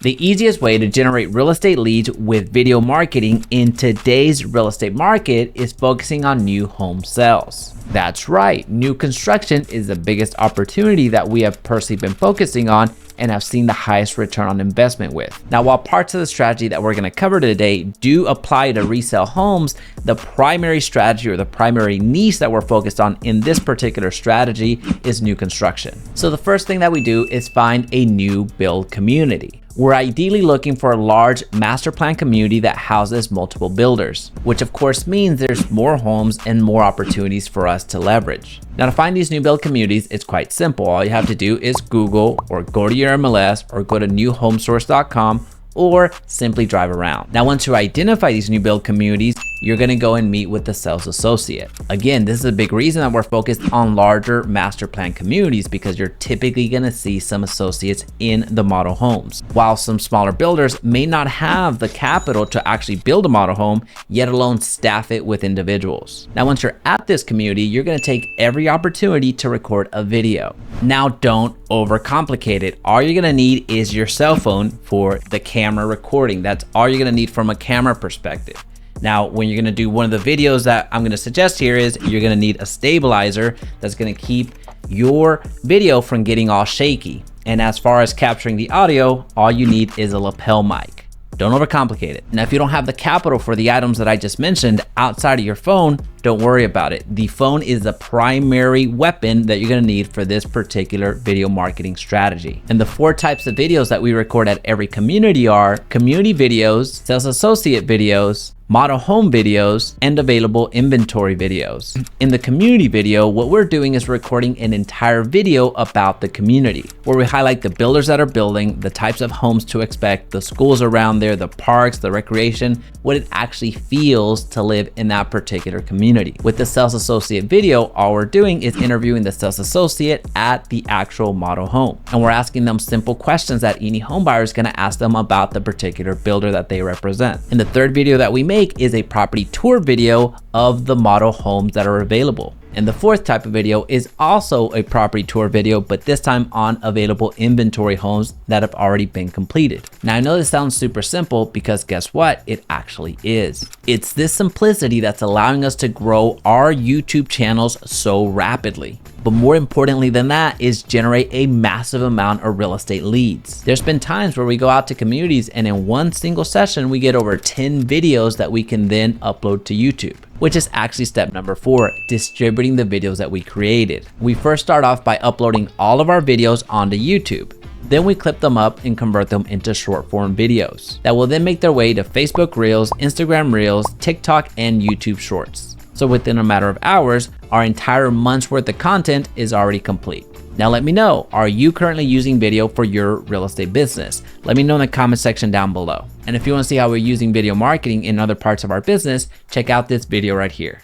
The easiest way to generate real estate leads with video marketing in today's real estate market is focusing on new home sales. That's right, new construction is the biggest opportunity that we have personally been focusing on and have seen the highest return on investment with. Now, while parts of the strategy that we're gonna cover today do apply to resale homes, the primary strategy or the primary niche that we're focused on in this particular strategy is new construction. So the first thing that we do is find a new build community. We're ideally looking for a large master plan community that houses multiple builders, which of course means there's more homes and more opportunities for us to leverage. Now, to find these new build communities, it's quite simple. All you have to do is Google or go to your MLS or go to newhomesource.com or simply drive around. Now, once you identify these new build communities, you're gonna go and meet with the sales associate. Again, this is a big reason that we're focused on larger master plan communities because you're typically gonna see some associates in the model homes. While some smaller builders may not have the capital to actually build a model home, yet alone staff it with individuals. Now, once you're at this community, you're gonna take every opportunity to record a video. Now, don't overcomplicate it. All you're gonna need is your cell phone for the camera recording. That's all you're gonna need from a camera perspective. Now, when you're gonna do one of the videos that I'm gonna suggest here is you're gonna need a stabilizer that's gonna keep your video from getting all shaky. And as far as capturing the audio, all you need is a lapel mic. Don't overcomplicate it. Now, if you don't have the capital for the items that I just mentioned outside of your phone, don't worry about it. The phone is the primary weapon that you're gonna need for this particular video marketing strategy. And the 4 types of videos that we record at every community are community videos, sales associate videos, model home videos, and available inventory videos. In the community video, what we're doing is recording an entire video about the community, where we highlight the builders that are building, the types of homes to expect, the schools around there, the parks, the recreation, what it actually feels to live in that particular community. With the sales associate video, all we're doing is interviewing the sales associate at the actual model home. And we're asking them simple questions that any home buyer is gonna ask them about the particular builder that they represent. And the third video that we make is a property tour video of the model homes that are available. And the 4th type of video is also a property tour video, but this time on available inventory homes that have already been completed. Now, I know this sounds super simple because guess what? It actually is. It's this simplicity that's allowing us to grow our YouTube channels so rapidly. But more importantly than that is generate a massive amount of real estate leads. There's been times where we go out to communities and in one single session, we get over 10 videos that we can then upload to YouTube, which is actually step number 4, distributing the videos that we created. We first start off by uploading all of our videos onto YouTube. Then we clip them up and convert them into short form videos that will then make their way to Facebook Reels, Instagram Reels, TikTok, and YouTube Shorts. So within a matter of hours, our entire month's worth of content is already complete. Now let me know, are you currently using video for your real estate business? Let me know in the comment section down below. And if you want to see how we're using video marketing in other parts of our business, check out this video right here.